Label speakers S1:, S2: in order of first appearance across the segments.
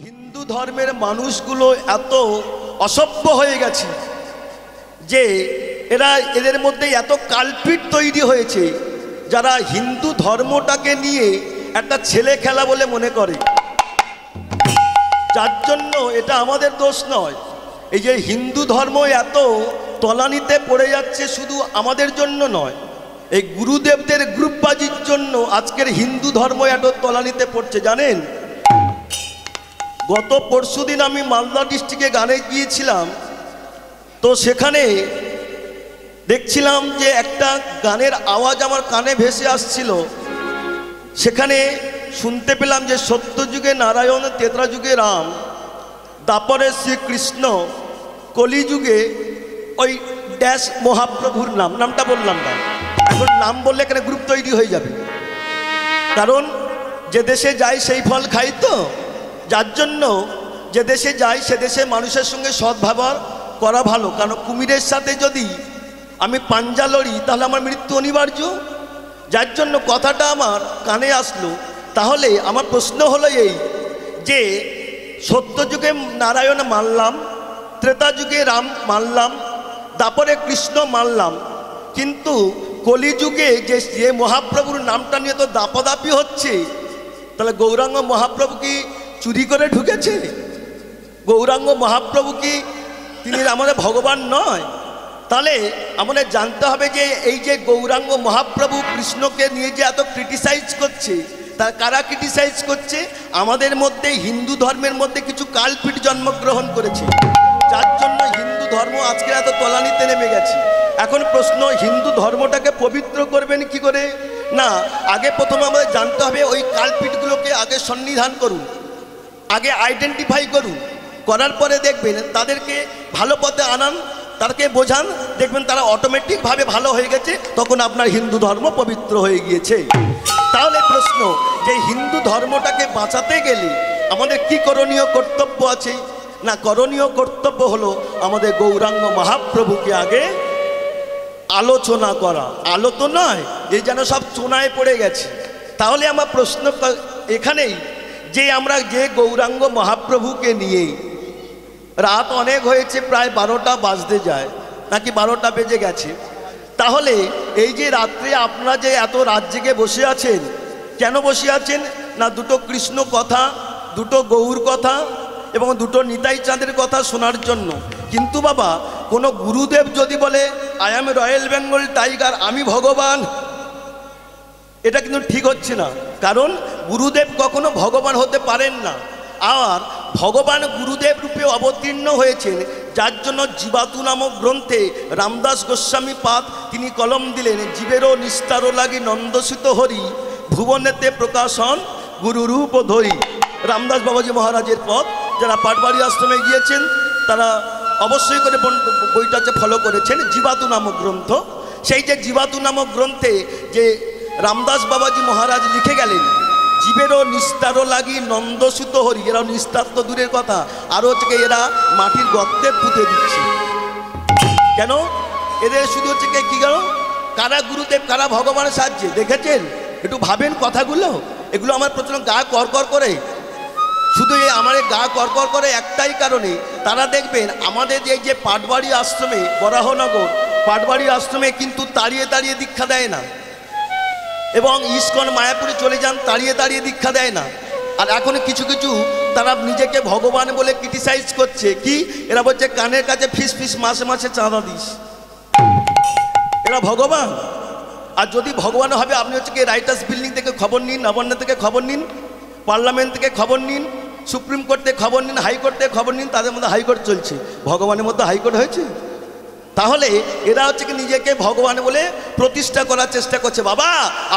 S1: হিন্দু ধর্মের মানুষগুলো এত অসভ্য হয়ে গেছে যে এদের মধ্যে এত কালপিট তৈরি হয়েছে যারা হিন্দু ধর্মটাকে নিয়ে একটা ছেলে খেলা বলে মনে করে, যার জন্য এটা আমাদের দোষ নয়। এই যে হিন্দু ধর্ম এত তলানিতে পড়ে যাচ্ছে শুধু আমাদের জন্য নয়, এই গুরুদেবদের গ্রুপবাজির জন্য আজকের হিন্দু ধর্ম এত তলানিতে পড়ছে। জানেন, গত পরশুদিন আমি মালদা ডিস্ট্রিক্টে গানে গিয়েছিলাম, তো সেখানে দেখছিলাম যে একটা গানের আওয়াজ আমার কানে ভেসে আসছিল। সেখানে শুনতে পেলাম যে সত্যযুগে নারায়ণ, তেতরা যুগে রাম, তারপরে শ্রীকৃষ্ণ, কলিযুগে ওই ড্যাশ মহাপ্রভুর নামটা বললাম না, এখন নাম বললে এখানে গ্রুপ তৈরি হয়ে যাবে, কারণ যে দেশে যাই সেই ফল খাই, তো যার জন্য যে দেশে যাই সে দেশে মানুষের সঙ্গে সদ্ব্যবহার করা ভালো। কারণ কুমিরের সাথে যদি আমি পাঞ্জা লড়ি তাহলে আমার মৃত্যু অনিবার্য, যার জন্য কথাটা আমার কানে আসলো। তাহলে আমার প্রশ্ন হলো এই যে সত্যযুগে নারায়ণ মানলাম, ত্রেতা যুগে রাম মানলাম, তারপরে কৃষ্ণ মানলাম, কিন্তু কলিযুগে যে মহাপ্রভুর নামটা নিয়ে তো দাপাদাপি হচ্ছে, তাহলে গৌরাঙ্গ মহাপ্রভু কি চুরি করে ঢুকেছে? গৌরাঙ্গ মহাপ্রভু কি তিনি আমাদের ভগবান নয়? তাহলে আমাদের জানতে হবে যে এই যে গৌরাঙ্গ মহাপ্রভু কৃষ্ণকে নিয়ে যে এত ক্রিটিসাইজ করছে, তা কারা ক্রিটিসাইজ করছে? আমাদের মধ্যে হিন্দু ধর্মের মধ্যে কিছু কালপিট জন্মগ্রহণ করেছে, যার জন্য হিন্দু ধর্ম আজকে এত তলানিতে নেমে গেছে। এখন প্রশ্ন, হিন্দু ধর্মটাকে পবিত্র করবেন কি করে? না, আগে প্রথমে আমাদের জানতে হবে ওই কালপিটগুলোকে আগে সন্নিধান করুন, আগে আইডেন্টিফাই করুন, করার পরে দেখবেন তাদেরকে ভালো পথে আনান, তাদেরকে বোঝান, দেখবেন তারা অটোমেটিকভাবে ভালো হয়ে গেছে, তখন আপনার হিন্দু ধর্ম পবিত্র হয়ে গিয়েছে। তাহলে প্রশ্ন, যে হিন্দু ধর্মটাকে বাঁচাতে গেলে আমাদের কি করণীয় কর্তব্য আছে? না, করণীয় কর্তব্য হলো আমাদের গৌরাঙ্গ মহাপ্রভুকে আগে আলোচনা করা। আলো তো নয়, এই যেন সব চোনায় পড়ে গেছে। তাহলে আমার প্রশ্ন এখানেই যে আমরা যে গৌরাঙ্গ মহাপ্রভুকে নিয়ে রাত অনেক হয়েছে, প্রায় 12টা বাজতে যায়, নাকি 12টা বেজে গেছে, তাহলে এই যে রাত্রে আপনারা যে এত রাত জেগে বসে আছেন, কেন বসে আছেন? না, দুটো কৃষ্ণ কথা, দুটো গৌর কথা এবং দুটো নিতাই চাঁদের কথা শোনার জন্য। কিন্তু বাবা, কোনো গুরুদেব যদি বলে I am royal Bengal tiger, আমি ভগবান, এটা কিন্তু ঠিক হচ্ছে না। কারণ গুরুদেব কখনো ভগবান হতে পারেন না, আর ভগবান গুরুদেব রূপে অবতীর্ণ হয়েছেন, যার জন্য জীবাতু নামক গ্রন্থে রামদাস গোস্বামী পাদ তিনি কলম দিলেন, জীবেরও নিস্তারও লাগি নন্দসিত হরি, ভুবনেতে প্রকাশন গুরুরূপ ধরি। রামদাস বাবাজি মহারাজের পদ, যারা পাটবাড়ি আশ্রমে গিয়েছেন তারা অবশ্যই করে বইটাকে ফলো করেছেন, জীবাতু নামক গ্রন্থ। সেই যে জীবাতু নামক গ্রন্থে যে রামদাস বাবাজি মহারাজ লিখে গেলেন, জীবেরও নিস্তারও লাগি নন্দসুত হরি। এরা নিস্তার তো দূরের কথা, আরও হচ্ছে এরা মাটির গর্তে পুঁতে দিচ্ছে। কেন? এদের শুধু হচ্ছে কি গেল, কারা গুরুদেব কারা ভগবানের সাহায্যে? দেখেছেন? একটু ভাবেন কথাগুলো। এগুলো আমার প্রচন্ড গা করকর করে, শুধু আমার গা করকর করে একটাই কারণে, তারা দেখবেন আমাদের এই যে পাটবাড়ি আশ্রমে, বরাহনগর পাটবাড়ি আশ্রমে কিন্তু তাড়িয়ে তাড়িয়ে দীক্ষা দেয় না, এবং ইস্কন মায়াপুরে চলে যান, তাড়িয়ে তাড়িয়ে দীক্ষা দেয় না। আর এখন কিছু কিছু তারা নিজেকে ভগবান বলে ক্রিটিসাইজ করছে। কি? এরা বলছে কানের কাছে ফিস ফিস মাসে মাসে চাঁদা দিস, এরা ভগবান। আর যদি ভগবান হবে, আপনি হচ্ছে কি রাইটার্স বিল্ডিং থেকে খবর নিন, নবান্ন থেকে খবর নিন, পার্লামেন্ট থেকে খবর নিন, সুপ্রিম কোর্ট থেকে খবর নিন, হাইকোর্ট থেকে খবর নিন, তাদের মধ্যে হাইকোর্ট চলছে, ভগবানের মধ্যে হাইকোর্ট হয়েছে। তাহলে এরা হচ্ছে কি নিজেকে ভগবান বলে প্রতিষ্ঠা করার চেষ্টা করছে। বাবা,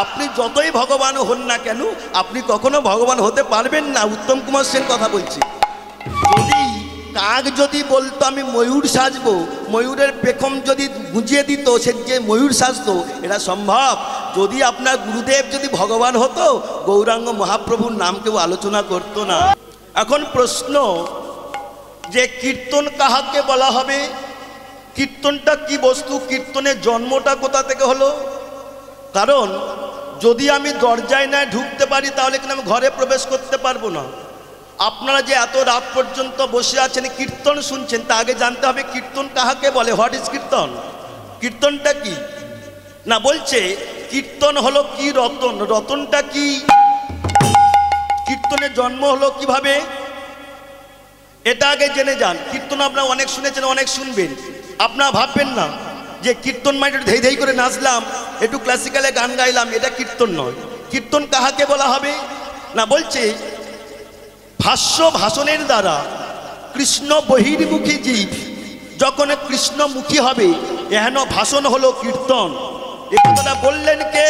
S1: আপনি যতই ভগবান হন না কেন, আপনি কখনো ভগবান হতে পারবেন না। উত্তম কুমার সেন কথা বলছি। যদি কাক যদি বলতো আমি ময়ূর সাজবো, ময়ূরের পেখম যদি গুঁজিয়ে দিত, সে যে ময়ূর সাজতো, এটা সম্ভব? যদি আপনার গুরুদেব যদি ভগবান হতো, গৌরাঙ্গ মহাপ্রভুর নাম কেউ আলোচনা করতো না। এখন প্রশ্ন, যে কীর্তন কাহাকে বলা হবে? কীর্তনটা কি বস্তু? কীর্তনের জন্মটা কোথা থেকে হলো? কারণ যদি আমি দরজায় না ঢুকতে পারি, তাহলে কিন্তু আমি ঘরে প্রবেশ করতে পারবো না। আপনারা যে এত রাত পর্যন্ত বসে আছেন কীর্তন শুনছেন, তা আগে জানতে হবে কীর্তন কাহাকে বলে। হোয়াট ইজ কীর্তন? কীর্তনটা কি না বলছে, কীর্তন হলো কি রতন, রতনটা কি, কীর্তনের জন্ম হলো কিভাবে, এটা আগে জেনে যান। কীর্তন আপনারা অনেক শুনেছেন, অনেক শুনবেন। আপনারা ভাববেন না যে কীর্তন মানে একটু ধেই ধেই করে নাচলাম, একটু ক্লাসিক্যালে গান গাইলাম, এটা কীর্তন নয়। কীর্তন কাহাকে বলা হবে না বলছে, ভাষণের দ্বারা কৃষ্ণ বহির্মুখী জীব যখন কৃষ্ণমুখী হবে, এহেন ভাষণ হলো কীর্তন। এ কথাটা বললেন কে?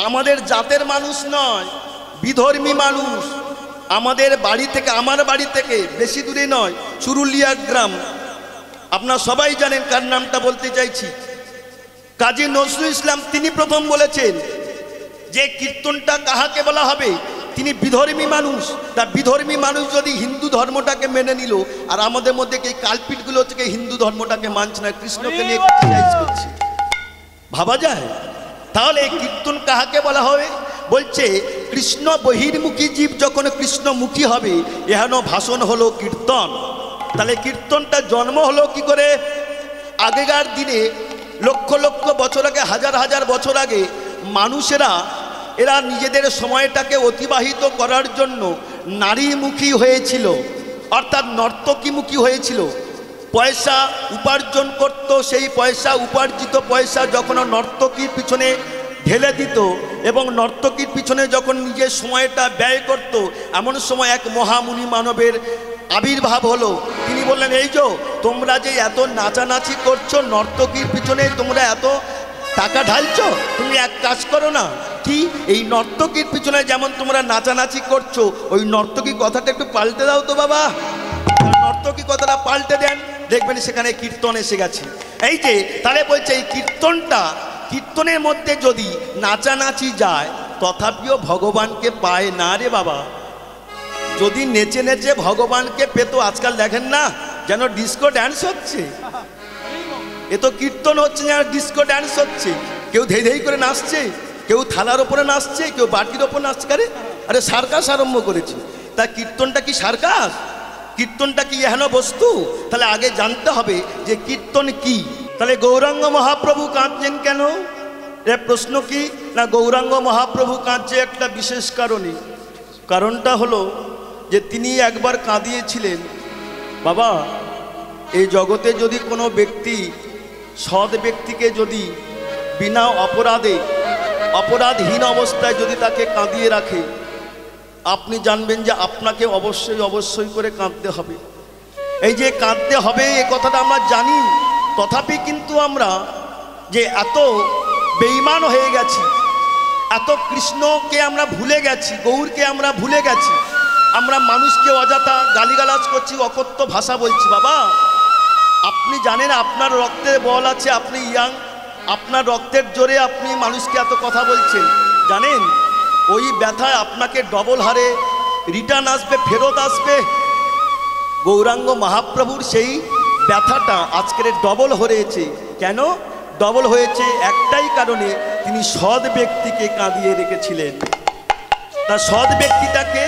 S1: আমাদের জাতের মানুষ নয়, বিধর্মী মানুষ। আমাদের বাড়ি থেকে, আমার বাড়ি থেকে বেশি দূরে নয়, চুরুলিয়া গ্রাম। আপনারা সবাই জানেন কার নামটা বলতে চাইছি। কাজী নজরুল ইসলাম তিনি প্রথম বলেছেন যে কীর্তনটা কাহাকে বলা হবে। তিনি বিধর্মী মানুষ, তা বিধর্মী মানুষ যদি হিন্দু ধর্মটাকে মেনে নিল, আর আমাদের মধ্যে এই কালপিটগুলো থেকে হিন্দু ধর্মটাকে মানছে না, কৃষ্ণকে নিয়ে ক্রিটিসাইজ করছে, ভাবা যায়? তাহলে কীর্তন কাহাকে বলা হবে? বলছে কৃষ্ণ বহির্মুখী জীব যখন কৃষ্ণমুখী হবে, এহেন ভাষণ হলো কীর্তন। তাহলে কীর্তনটা জন্ম হলো কি করে? আগেকার দিনে লক্ষ লক্ষ বছর আগে, হাজার হাজার বছর আগে মানুষেরা এরা নিজেদের সময়টাকে অতিবাহিত করার জন্য নারীমুখী হয়েছিল, অর্থাৎ নর্তকীমুখী হয়েছিল। পয়সা উপার্জন করত, সেই পয়সা উপার্জিত পয়সা যখন নর্তকীর পিছনে ঢেলে দিত এবং নর্তকীর পিছনে যখন নিজের সময়টা ব্যয় করত, এমন সময় এক মহামুনি মানবের আবির্ভাব হলো। তিনি বললেন, এই যে তোমরা যে এত নাচানাচি করছো নর্তকীর পিছনে, তোমরা এত টাকা ঢালছো, তুমি এক কাজ করো না, কি এই নর্তকীর পিছনে যেমন তোমরা নাচানাচি করছো, ওই নর্তকী কথাটা একটু পাল্টে দাও তো বাবা। নর্তকী কথাটা পাল্টে দেন, দেখবেন সেখানে কীর্তন এসে গেছে। এই যে তাহলে বলছে এই কীর্তনটা, কীর্তনের মধ্যে যদি নাচানাচি যায় তথাপিও ভগবানকে পায় না রে বাবা। যদি নেচে নেচে ভগবানকে পেত, আজকাল দেখেন না যেন ডিস্কো ড্যান্স হচ্ছে, এ তো কীর্তন হচ্ছে যেন ডিস্কো ড্যান্স হচ্ছে। কেউ ধেই ধেই করে নাচছে, কেউ থালার ওপরে নাচছে, কেউ বাটির ওপর নাচছে। আরে সার্কাস আরম্ভ করেছে। তা কীর্তনটা কি সার্কাস? কীর্তনটা কি এহেন বস্তু? তাহলে আগে জানতে হবে যে কীর্তন কি। তাহলে গৌরাঙ্গ মহাপ্রভু কাঁদছেন কেন? এর প্রশ্ন কি না, গৌরাঙ্গ মহাপ্রভু কাঁদছে একটা বিশেষ কারণে। কারণটা হলো যে তিনি একবার কাঁদিয়েছিলেন, বাবা এই জগতে যদি কোনো ব্যক্তি, সৎ ব্যক্তিকে যদি বিনা অপরাধে, অপরাধহীন অবস্থায় যদি তাকে কাঁদিয়ে রাখে, আপনি জানবেন যে আপনাকে অবশ্যই অবশ্যই করে কাঁদতে হবে। এই যে কাঁদতে হবে এ কথাটা আমরা জানি, তথাপি কিন্তু আমরা যে এত বেঈমান হয়ে গেছি, এত কৃষ্ণকে আমরা ভুলে গেছি, গৌরকে আমরা ভুলে গেছি, আমরা মানুষকে অযথা গালিগালাজ করছি, অকথ্য ভাষা বলছি। বাবা আপনি জানেন আপনার রক্তে বল আছে, আপনি ইয়াং, আপনার রক্তের জোরে আপনি মানুষকে এত কথা বলছেন, জানেন ওই ব্যথায় আপনাকে ডবল হারে রিটার্ন আসবে, ফেরত আসবে। গৌরাঙ্গ মহাপ্রভুর সেই ব্যথাটা আজকের ডবল হয়েছে। কেন ডবল হয়েছে? একটাই কারণে, তিনি সৎ ব্যক্তিকে কাঁদিয়ে রেখেছিলেন। তা সৎ ব্যক্তিটাকে,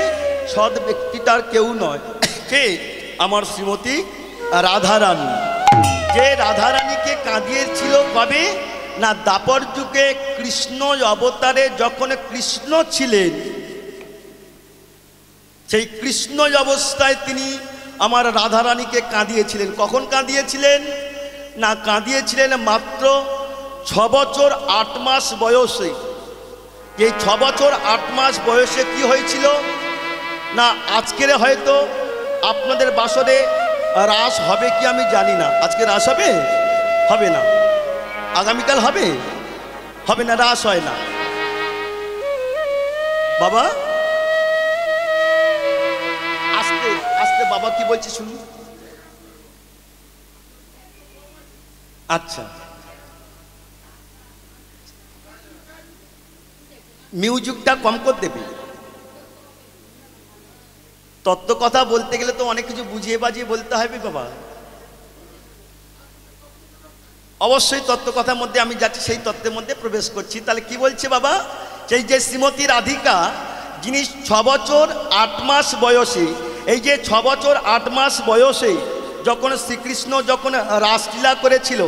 S1: সৎ ব্যক্তিটার কেউ নয়, কে? আমার শ্রীমতী রাধারানী। যে রাধারানীকে কাঁদিয়েছিল কবে না, দ্বাপর যুগে কৃষ্ণ অবতারে যখন কৃষ্ণ ছিলেন, সেই কৃষ্ণ অবস্থায় তিনি আমার রাধারানীকে কাঁদিয়েছিলেন। কখন কাঁদিয়েছিলেন না, কাঁদিয়েছিলেন মাত্র 6 বছর 8 মাস বয়সে। এই 6 বছর 8 মাস বয়সে কি হয়েছিল না, আজকের হয়তো আপনাদের বাসরে রাস হবে কি আমি জানি না। আজকে রাস হবে? হবে না। আগামীকাল হবে? হবে না, রাস হয় না। বাবা আস্তে আস্তে, বাবা কি বলছে শুনুন। আচ্ছা, মিউজিকটা কম করে দেবে। তত্ত্ব কথা বলতে গেলে তো অনেক কিছু বুঝিয়ে বাজিয়ে বলতে হবে বাবা। অবশ্যই তত্ত্ব কথার মধ্যে আমি যাচ্ছি, সেই তত্ত্বের মধ্যে প্রবেশ করছি। তাহলে কি বলছে বাবা, সেই যে শ্রীমতী রাধিকা যিনি 6 বছর 8 মাস বয়সে, এই যে 6 বছর 8 মাস বয়সে যখন শ্রীকৃষ্ণ যখন রাসলীলা করেছিল,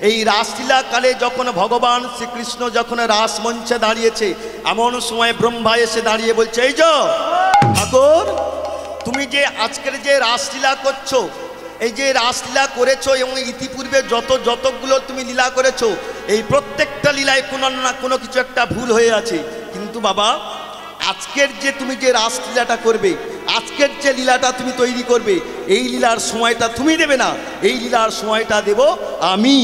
S1: এই রাসলীলা কালে যখন ভগবান শ্রীকৃষ্ণ যখন রাসমঞ্চে দাঁড়িয়েছে, এমন সময় ব্রহ্মা এসে দাঁড়িয়ে বলছে, এই যে ঠাকুর, তুমি যে আজকের যে রাসলীলা করছো, এই যে রাসলীলা করেছো এবং ইতিপূর্বে যতগুলো তুমি লীলা করেছো, এই প্রত্যেকটা লীলায় কোনো না কোনো কিছু একটা ভুল হয়ে আছে। কিন্তু বাবা, আজকের যে তুমি যে রাসলীলাটা করবে, আজকের যে লীলাটা তুমি তৈরি করবে, এই লীলার সময়টা তুমি দেবে না, এই লীলার সময়টা দেব আমি।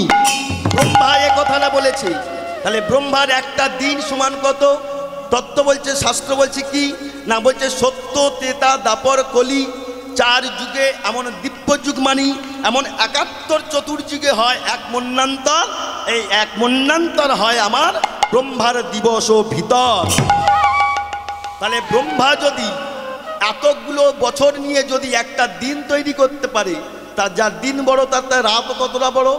S1: ব্রহ্মা এ কথাটা বলেছে। তাহলে ব্রহ্মার একটা দিন সমান কত? তত্ত্ব বলছে, শাস্ত্র বলছে কি না, বলছে সত্য, ত্রেতা, দ্বাপর, কলি 4 যুগে এমন দিব্য যুগ মানি, এমন 71 চতুর্যুগে হয় এক মন্বন্তর। এই এক মন্বন্তর হয় আমার ব্রহ্মার দিবস ও ভিতর। তাহলে ব্রহ্মা যদি এতগুলো বছর নিয়ে যদি একটা দিন তৈরি করতে পারে, তার যার দিন বড় তার রাত কতটা বড়?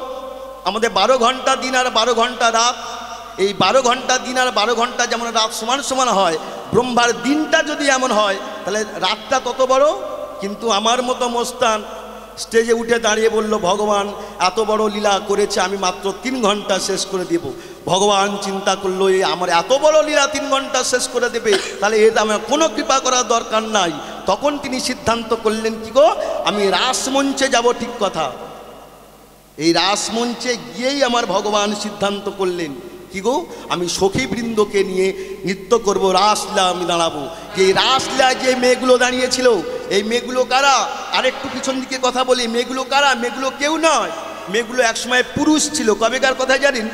S1: আমাদের 12 ঘন্টা দিন আর 12 ঘন্টা রাত, এই 12 ঘন্টা দিন আর 12 ঘন্টা যেমন রাত সমান সমান হয়, ব্রহ্মার দিনটা যদি এমন হয় তাহলে রাতটা তত বড়। কিন্তু আমার মতো মস্তান স্টেজে উঠে দাঁড়িয়ে বলল, ভগবান এত বড় লীলা করেছে, আমি মাত্র 3 ঘন্টা শেষ করে দেব। ভগবান চিন্তা করলো, এই আমার এত বড় লীলা 3 ঘন্টা শেষ করে দেবে, তাহলে এটা আমার কোনো কৃপা করার দরকার নাই। তখন তিনি সিদ্ধান্ত করলেন, কি গো, আমি রাসমঞ্চে যাব। ঠিক কথা। এই রাসমঞ্চে গিয়েই আমার ভগবান সিদ্ধান্ত করলেন, কি গো, আমি সখীবৃন্দকে নিয়ে নৃত্য করব, রাসলীলা আমি দাঁড়াবো। যে রাসলীলায় যে মেয়েগুলো দাঁড়িয়েছিল, এই মেয়েগুলো কারা? আরেকটু পিছন দিকে কথা বলি, মেয়েগুলো কারা? মেয়েগুলো কেউ নয়, মেয়েগুলো একসময় পুরুষ ছিল। কবেকার কথা জানেন?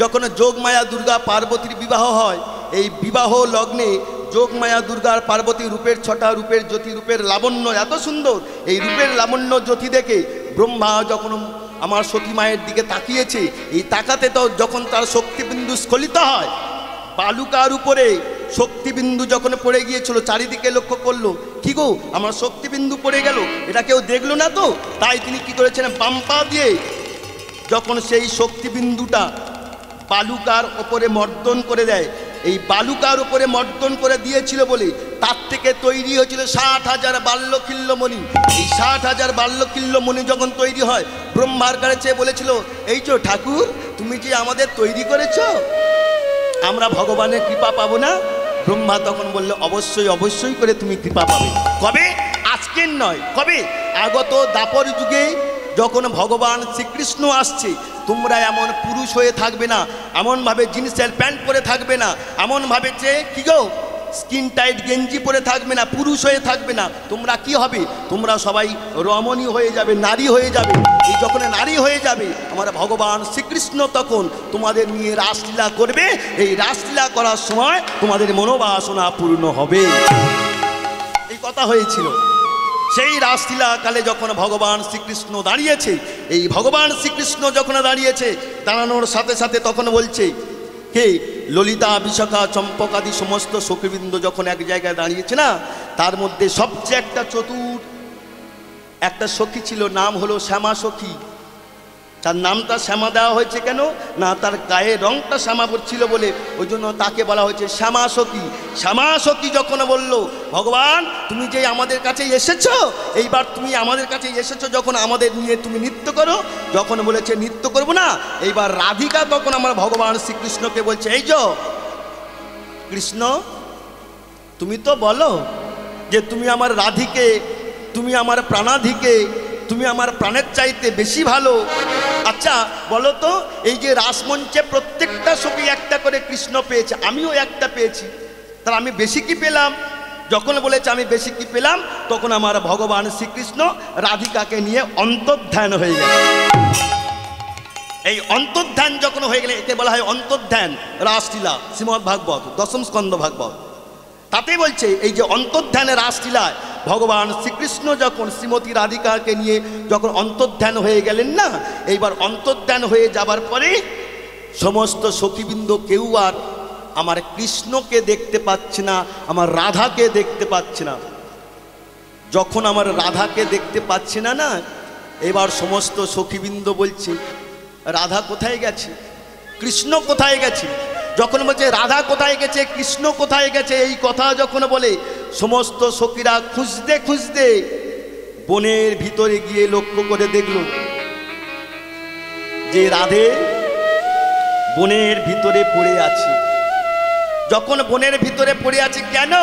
S1: যখন যোগমায়া দুর্গা পার্বতীর বিবাহ হয়, এই বিবাহ লগ্নে যোগমায়া দুর্গার পার্বতী রূপের 6টা রূপের জ্যোতি, রূপের লাবণ্য এত সুন্দর, এই রূপের লাবণ্য জ্যোতি দেখে ব্রহ্মা যখন আমার সতী মায়ের দিকে তাকিয়েছে, এই তাকাতে তো যখন তার শক্তিবিন্দু স্খলিত হয়, বালুকার উপরে শক্তিবিন্দু যখন পড়ে গিয়েছিল, চারিদিকে লক্ষ্য করলো, কি গো, আমার শক্তিবিন্দু পড়ে গেল, এটা কেউ দেখলো না তো? তাই তিনি কি করেছেন, বাম পা দিয়ে যখন সেই শক্তিবিন্দুটা বালুকার ওপরে মর্দন করে দেয়, এই বালুকার উপরে মর্দন করে দিয়েছিল বলে তার থেকে তৈরি হয়েছিল 60,000 বাল্যকিল্যমণি। এই 60,000 বাল্যকিল্যমণি যখন তৈরি হয়, ব্রহ্মার কাছে বলেছিল, এই যে ঠাকুর, তুমি যে আমাদের তৈরি করেছ, আমরা ভগবানের কৃপা পাবো না? ব্রহ্মা তখন বলল, অবশ্যই অবশ্যই করে তুমি কৃপা পাবে। কবে? আজকের নয়, কবে? আগত দ্বাপর যুগে যখন ভগবান শ্রীকৃষ্ণ আসছে, তোমরা এমন পুরুষ হয়ে থাকবে না, এমনভাবে জিন্সের প্যান্ট পরে থাকবে না, এমনভাবে যে কি গো স্কিন টাইট গেঞ্জি পরে থাকবে না, পুরুষ হয়ে থাকবে না। তোমরা কি হবে? তোমরা সবাই রমণী হয়ে যাবে, নারী হয়ে যাবে। এই যখন নারী হয়ে যাবে, আমার ভগবান শ্রীকৃষ্ণ তখন তোমাদের নিয়ে রাসলীলা করবে। এই রাসলীলা করার সময় তোমাদের মনোবাসনা পূর্ণ হবে। এই কথা হয়েছিল। সেই রাসলীলা কালে যখন ভগবান শ্রীকৃষ্ণ দাঁড়িয়েছে, এই ভগবান শ্রীকৃষ্ণ যখন দাঁড়িয়েছে, দাঁড়ানোর সাথে সাথে তখন বলছে, হে ললিতা, বিশাখা, চম্পকাদি সমস্ত সখীবৃন্দ যখন এক জায়গায় দাঁড়িয়েছে না, তার মধ্যে সবচেয়ে একটা চতুর একটা সখী ছিল, নাম হলো শ্যামা সখী। তার নামটা শ্যামা দেওয়া হয়েছে কেন না, তার গায়ের রংটা শ্যামা ছিল বলে ওই জন্য তাকে বলা হয়েছে শ্যামা সখী। শ্যামা সখী যখন বলল, ভগবান তুমি যে আমাদের কাছে এসেছো, এইবার তুমি আমাদের কাছে এসেছো যখন আমাদের নিয়ে তুমি নৃত্য করো। যখন বলেছে নৃত্য করবো না, এইবার রাধিকা তখন আমার ভগবান শ্রীকৃষ্ণকে বলছে, এই যে কৃষ্ণ, তুমি তো বলো যে তুমি আমার রাধিকে, তুমি আমার প্রাণাধিকে, তুমি আমার প্রাণের চাইতে বেশি ভালো। আচ্ছা বলো তো, এই যে রাসমঞ্চে প্রত্যেকটা সখী একটা করে কৃষ্ণ পেয়েছে, আমিও একটা পেয়েছি, তাহলে আমি বেশি কি পেলাম? যখন বলেছে আমি বেশি কি পেলাম, তখন আমার ভগবান শ্রীকৃষ্ণ রাধিকাকে নিয়ে অন্তর্ধান হয়ে গেল। এই অন্তর্ধান যখন হয়ে গেলে, একে বলা হয় অন্তর্ধান রাসলীলা, শ্রীমদ্ ভাগবত 10ম স্কন্ধ ভাগবত। তাতে বলছে, এই যে অন্তর্ধানে রাসলীলায় ভগবান শ্রীকৃষ্ণ যখন শ্রীমতী রাধিকাকে নিয়ে যখন অন্তর্ধান হয়ে গেলেন না, এইবার অন্তর্ধান হয়ে যাবার পরে সমস্ত সখীবৃন্দ কেউ আর আমার কৃষ্ণকে দেখতে পাচ্ছে না, আমার রাধাকে দেখতে পাচ্ছে না। যখন আমার রাধাকে দেখতে পাচ্ছে না না, এবার সমস্ত সখীবৃন্দ বলছে, রাধা কোথায় গেছে, কৃষ্ণ কোথায় গেছে? যখন বলছে রাধা কোথায় গেছে, কৃষ্ণ কোথায় গেছে, এই কথা যখন বলে সমস্ত সখীরা খুঁজতে খুঁজতে বনের ভিতরে গিয়ে লক্ষ্য করে দেখল যে রাধে বনের ভিতরে পড়ে আছে। যখন বনের ভিতরে পড়ে আছে, কেন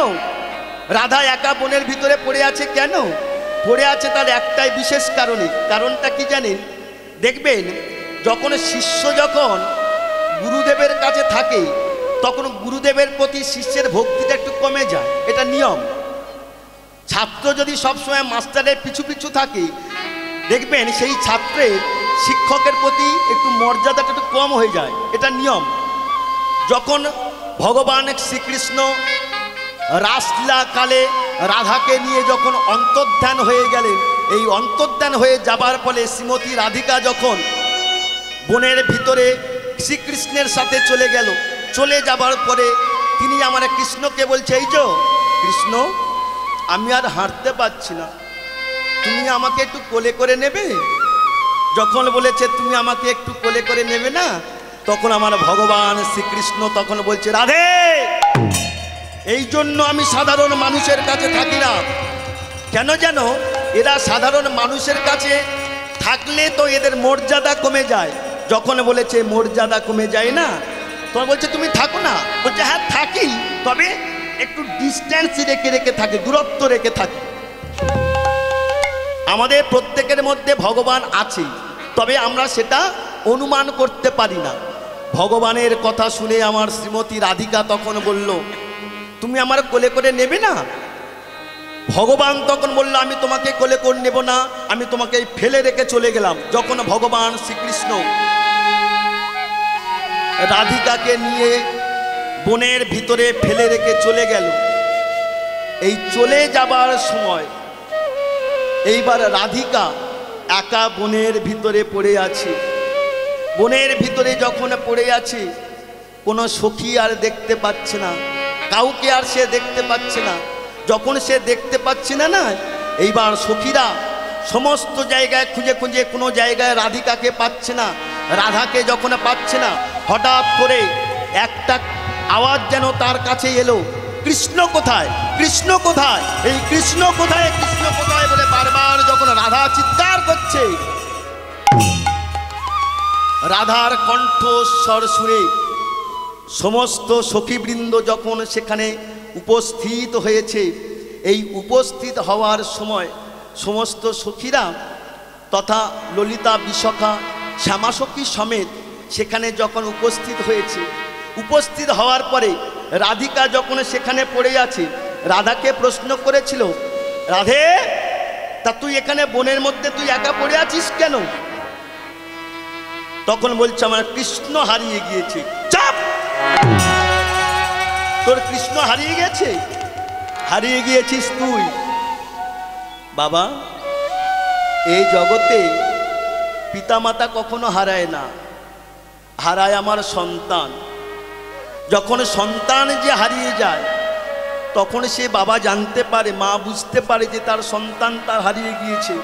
S1: রাধা একা বনের ভিতরে পড়ে আছে, কেন পড়ে আছে তার একটাই বিশেষ কারণে। কারণটা কি জানেন? দেখবেন যখন শিষ্য যখন গুরুদেবের কাছে থাকে তখন গুরুদেবের প্রতি শিষ্যের ভক্তিটা একটু কমে যায়, এটা নিয়ম। ছাত্র যদি সবসময় মাস্টারের পিছু পিছু থাকে দেখবেন সেই ছাত্রের শিক্ষকের প্রতি একটু মর্যাদাটা একটু কম হয়ে যায়, এটা নিয়ম। যখন ভগবান শ্রীকৃষ্ণ রাসলীলা কালে রাধাকে নিয়ে যখন অন্তর্ধান হয়ে গেলেন, এই অন্তর্ধান হয়ে যাবার ফলে শ্রীমতী রাধিকা যখন বনের ভিতরে শ্রীকৃষ্ণের সাথে চলে গেল, চলে যাবার পরে তিনি আমার কৃষ্ণকে বলছে, এই যে কৃষ্ণ, আমি আর হাঁটতে পারছি না, তুমি আমাকে একটু কোলে করে নেবে। যখন বলেছে তুমি আমাকে একটু কোলে করে নেবে না, তখন আমার ভগবান শ্রীকৃষ্ণ তখন বলছে, রাধে, এই জন্য আমি সাধারণ মানুষের কাছে থাকি না। কেন যেন এরা সাধারণ মানুষের কাছে থাকলে তো এদের মর্যাদা কমে যায়। যখন বলেছে মর্যাদা কমে যায় না, তখন বলছে তুমি থাকো না। বলছে হ্যাঁ থাকি, তবে একটু ডিস্টেন্স রেখে রেখে থাকি, দূরত্ব রেখে থাকি। আমাদের প্রত্যেকের মধ্যে ভগবান আছে, তবে আমরা সেটা অনুমান করতে পারি না। ভগবানের কথা শুনে আমার শ্রীমতী রাধিকা তখন বলল, তুমি আমার কোলে করে নেবে না? ভগবান তখন বলল, আমি তোমাকে কোলে করে নেব না, আমি তোমাকে ফেলে রেখে চলে গেলাম। যখন ভগবান শ্রীকৃষ্ণ রাধিকাকে নিয়ে বনের ভিতরে ফেলে রেখে চলে গেল, এই চলে যাবার সময় এইবার রাধিকা একা বনের ভিতরে পড়ে আছে। বনের ভিতরে যখন পড়ে আছে, কোনো সখী আর দেখতে পাচ্ছে না, কাউকে আর সে দেখতে পাচ্ছে না। যখন সে দেখতে পাচ্ছে না না, এইবার সখীরা সমস্ত জায়গায় খুঁজে খুঁজে কোনো জায়গায় রাধিকাকে পাচ্ছে না। রাধাকে যখন পাচ্ছে না, হঠাৎ করে একটা আওয়াজ যেন তার কাছে এলো, কৃষ্ণ কোথায়, কৃষ্ণ কোথায়, এই কৃষ্ণ কোথায়, কৃষ্ণ কোথায় বলে বারবার যখন রাধা চিৎকার করছে, রাধার কণ্ঠস্বর শুনে সমস্ত সখীবৃন্দ যখন সেখানে উপস্থিত হয়েছে, এই উপস্থিত হওয়ার সময় সমস্ত সখীরা তথা ললিতা, বিশাখা, শ্যামাসখী সমেত সেখানে যখন উপস্থিত হয়েছে, উপস্থিত হওয়ার পরে রাধিকা যখন সেখানে পড়ে আছে, রাধাকে প্রশ্ন করেছিল, রাধে, তা তুই এখানে বনের মধ্যে তুই একা পড়ে আছিস কেন? তখন বলছে, আমার কৃষ্ণ হারিয়ে গিয়েছে। চাপ! তোর কৃষ্ণ হারিয়ে গেছে? হারিয়ে গিয়েছিস তুই? বাবা, এই জগতে পিতামাতা কখনো হারায় না, হারায় আমার সন্তান। যখন সন্তান যে হারিয়ে যায় তখন সে বাবা জানতে পারে, মা বুঝতে পারে যে তার সন্তান তার হারিয়ে গিয়েছে।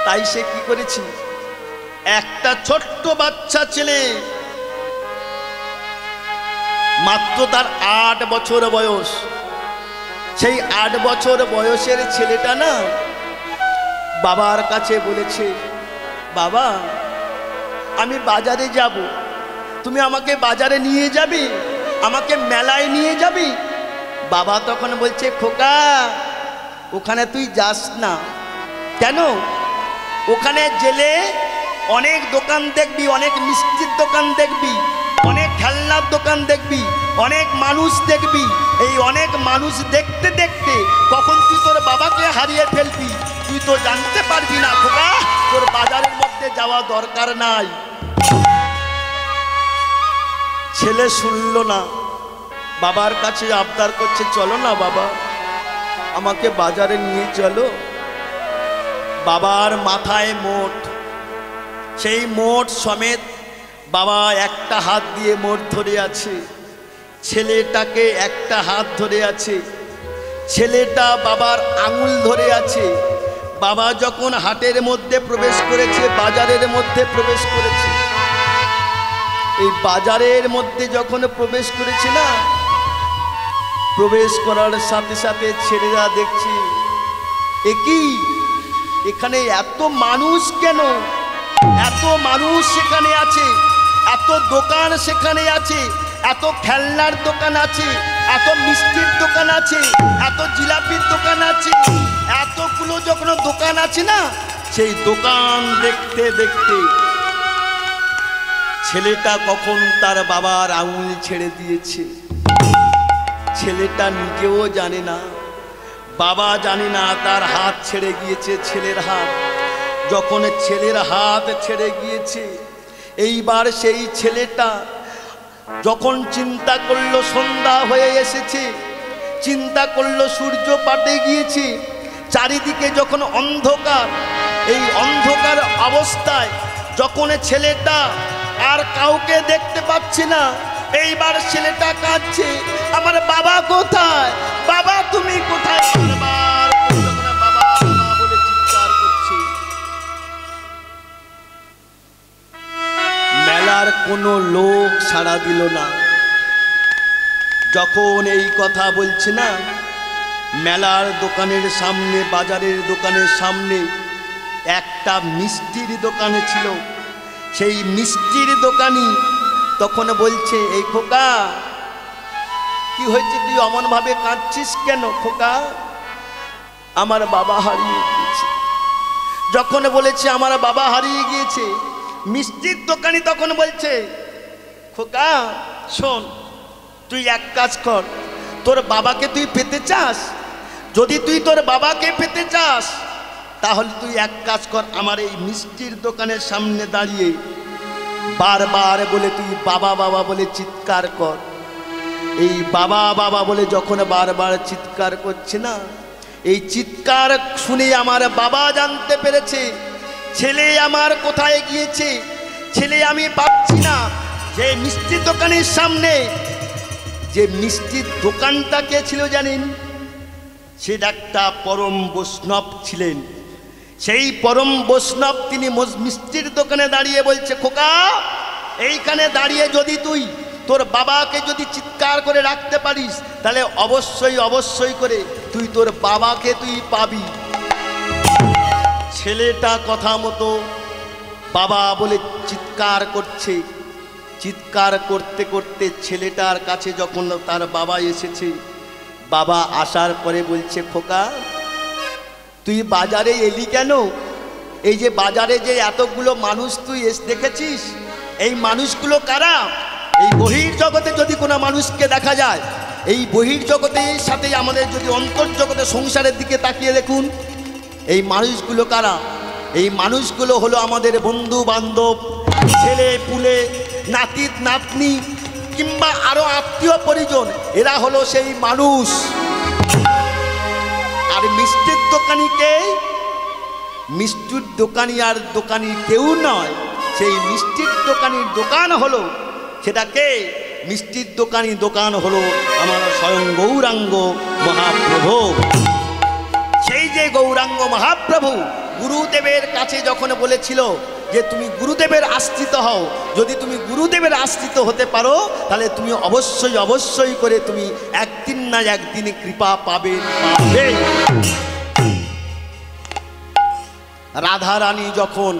S1: তাই সে কি করেছে, একটা ছোট্ট বাচ্চা ছেলে, মাত্র তার 8 বছর বয়স, সেই 8 বছর বয়সের ছেলেটা না বাবার কাছে বলেছে, বাবা, আমি বাজারে যাব, তুমি আমাকে বাজারে নিয়ে যাবে, আমাকে মেলায় নিয়ে যাবে। বাবা তখন বলছে, খোকা, ওখানে তুই যাস না। কেন? ওখানে গেলে অনেক দোকান দেখবি, অনেক মিষ্টির দোকান দেখবি, অনেক খেলনার দোকান দেখবি, অনেক মানুষ দেখবি। এই অনেক মানুষ দেখতে দেখতে কখন তুই তোর বাবাকে হারিয়ে ফেলবি তুই তো জানতে পারবি না। খোকা, তোর বাজারের মধ্যে যাওয়া দরকার নাই। ছেলে শুনল না, বাবার কাছে আবদার করছে, চলো না বাবা, আমাকে বাজারে নিয়ে চলো। বাবার মাথায় মোট, সেই মোট সমেত বাবা একটা হাত দিয়ে মোট ধরে আছে, ছেলেটাকে একটা হাত ধরে আছে, ছেলেটা বাবার আঙুল ধরে আছে। বাবা যখন হাটের মধ্যে প্রবেশ করেছে, বাজারের মধ্যে প্রবেশ করেছে, এই বাজারের মধ্যে যখন প্রবেশ করেছি না, প্রবেশ করার সাথে সাথে ছেলেরা দেখছি এ কি, এখানে এত মানুষ কেন, এত মানুষ সেখানে আছে, এত দোকান সেখানে আছে, এত খেলনার দোকান আছে, এত মিষ্টির দোকান আছে, এত জিলাপির দোকান আছে, এতগুলো যখন দোকান আছে না, সেই দোকান দেখতে দেখতে ছেলেটা কখন তার বাবার আঙুল ছেড়ে দিয়েছে ছেলেটা নিজেও জানে না, বাবা জানে না তার হাত ছেড়ে গিয়েছে, ছেলের হাত। যখন ছেলের হাত ছেড়ে গিয়েছে, এইবার সেই ছেলেটা যখন চিন্তা করলো সন্ধ্যা হয়ে এসেছে, চিন্তা করলো সূর্য পাটে গিয়েছে, চারিদিকে যখন অন্ধকার, এই অন্ধকার অবস্থায় যখন ছেলেটা আর কাউকে দেখতে পাচ্ছে না, এইবার ছেলেটা কাঁদছে, আমার বাবা কোথায়, বাবা তুমি কোথায়, বাবা বাবা বলে চিৎকার করছে। মেলার কোনো লোক সাড়া দিল না। যখন এই কথা বলছে না, মেলার দোকানের সামনে, বাজারের দোকানের সামনে একটা মিষ্টির দোকানে ছিল। সেই মিষ্টির দোকানি তখন বলছে, এই খোকা কি হয়েছে, তুই অমন ভাবে কাঁদছিস কেন খোকা? আমার বাবা হারিয়ে গিয়েছে। যখন বলেছে আমার বাবা হারিয়ে গিয়েছে, মিষ্টির দোকানি তখন বলছে, খোকা শোন, তুই এক কাজ কর, তোর বাবাকে তুই পেতে চাস, যদি তুই তোর বাবাকে পেতে চাস তাহলে তুই এক কাজ কর, আমার এই মিষ্টির দোকানের সামনে দাঁড়িয়ে বারবার বলে তুই বাবা বাবা বলে চিৎকার কর। এই বাবা বাবা বলে যখন বারবার চিৎকার করছে না, এই চিৎকার শুনে আমার বাবা জানতে পেরেছে ছেলে আমার কোথায় গিয়েছে, ছেলে আমি পাচ্ছি না। যে মিষ্টির দোকানের সামনে যে মিষ্টির দোকানটা কে ছিল জানেন? সেটা একটা পরম বৈষ্ণব ছিলেন। সেই পরম বৈষ্ণব তিনি মিষ্টির দোকানে দাঁড়িয়ে বলছে, খোকা এইখানে দাঁড়িয়ে যদি তুই তোর বাবাকে যদি চিৎকার করে রাখতে পারিস, তাহলে অবশ্যই অবশ্যই করে তুই তোর বাবাকে তুই পাবি। ছেলেটা কথা মতো বাবা বলে চিৎকার করছে। চিৎকার করতে করতে ছেলেটার কাছে যখন তার বাবা এসেছে, বাবা আসার পরে বলছে, খোকা তুই বাজারে এলি কেন? এই যে বাজারে যে এতগুলো মানুষ তুই দেখেছিস, এই মানুষগুলো কারা? এই বহির্জগতে যদি কোনো মানুষকে দেখা যায়, এই বহির্জগতের সাথে আমাদের যদি অন্তর্জগতে সংসারের দিকে তাকিয়ে দেখুন, এই মানুষগুলো কারা? এই মানুষগুলো হলো আমাদের বন্ধু বান্ধব, ছেলে পুলে, নাতিত নাতনি, কিংবা আরো আত্মীয় পরিজন, এরা হলো সেই মানুষ। আর মিষ্টির দোকানিকে, মিষ্টির দোকানি আর দোকানি কেউ নয়, সেই মিষ্টির দোকানির দোকান হলো, সেটাকে মিষ্টির দোকানি দোকান হলো আমার স্বয়ং গৌরাঙ্গ মহাপ্রভু। সেই যে গৌরাঙ্গ মহাপ্রভু গুরুদেবের কাছে যখন বলেছিল যে তুমি গুরুদেবের আশ্রিত হও, যদি তুমি গুরুদেবের আশ্রিত হতে পারো তাহলে তুমি অবশ্যই অবশ্যই করে তুমি একদিন না একদিন কৃপা পাবে। রাধারানী যখন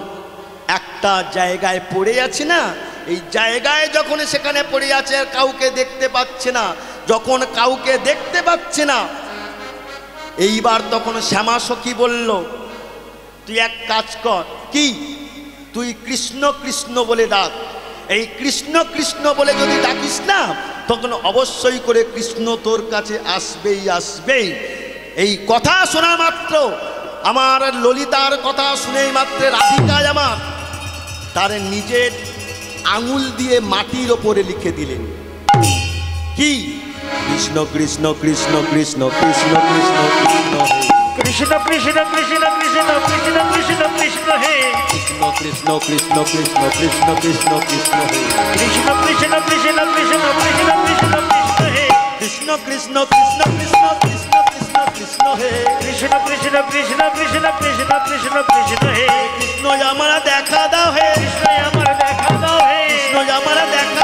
S1: একটা জায়গায় পড়ে আছে না, এই জায়গায় যখন সেখানে পড়ে আছে আর কাউকে দেখতে পাচ্ছে না, যখন কাউকে দেখতে পাচ্ছে না, এইবার তখন শ্যামা সখী বলল, তুই এক কাজ কর, কি? তুই কৃষ্ণ কৃষ্ণ বলে ডাক। এই কৃষ্ণ কৃষ্ণ বলে যদি ডাকিস না, তখন অবশ্যই করে কৃষ্ণ তোর কাছে আসবেই আসবেই। এই কথা শোনা মাত্র, আমার ললিতার কথা শুনেই মাত্র রাধিকায় আমার তার নিজের আঙুল দিয়ে মাটির ওপরে লিখে দিলেন, কি? কৃষ্ণ কৃষ্ণ কৃষ্ণ কৃষ্ণ কৃষ্ণ কৃষ্ণ কৃষ্ণ
S2: কৃষ্ণ কৃষ্ণ কৃষ্ণ কৃষ্ণ কৃষ্ণ কৃষ্ণ কৃষ্ণ হে
S1: কৃষ্ণ কৃষ্ণ কৃষ্ণ কৃষ্ণ কৃষ্ণ কৃষ্ণ কৃষ্ণ হে
S2: কৃষ্ণ কৃষ্ণ কৃষ্ণ কৃষ্ণ কৃষ্ণ কৃষ্ণ কৃষ্ণ হে
S1: কৃষ্ণ কৃষ্ণ কৃষ্ণ কৃষ্ণ কৃষ্ণ কৃষ্ণ কৃষ্ণ হে
S2: কৃষ্ণ কৃষ্ণ কৃষ্ণ কৃষ্ণ কৃষ্ণ কৃষ্ণ কৃষ্ণ হে
S1: কৃষ্ণ আমার দেখা দাও হে
S2: কৃষ্ণ আমার দেখা দাও হে
S1: কৃষ্ণ আমার দেখা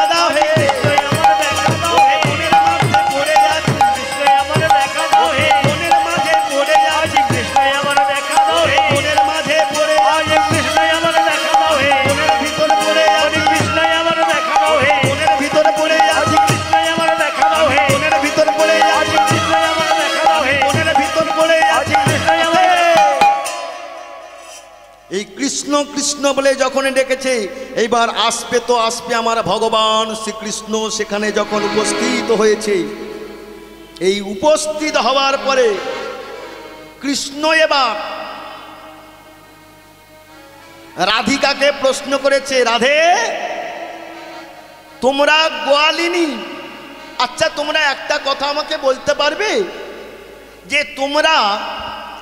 S1: কৃষ্ণ কৃষ্ণ বলে যখন ডেকেছে, এইবার আসবে তো আসবে আমার ভগবান শ্রীকৃষ্ণ সেখানে যখন উপস্থিত হয়েছে। এই উপস্থিত হওয়ার পরে কৃষ্ণ এবার রাধিকাকে প্রশ্ন করেছে, রাধে তোমরা গোয়ালিনী, আচ্ছা তোমরা একটা কথা আমাকে বলতে পারবে যে তোমরা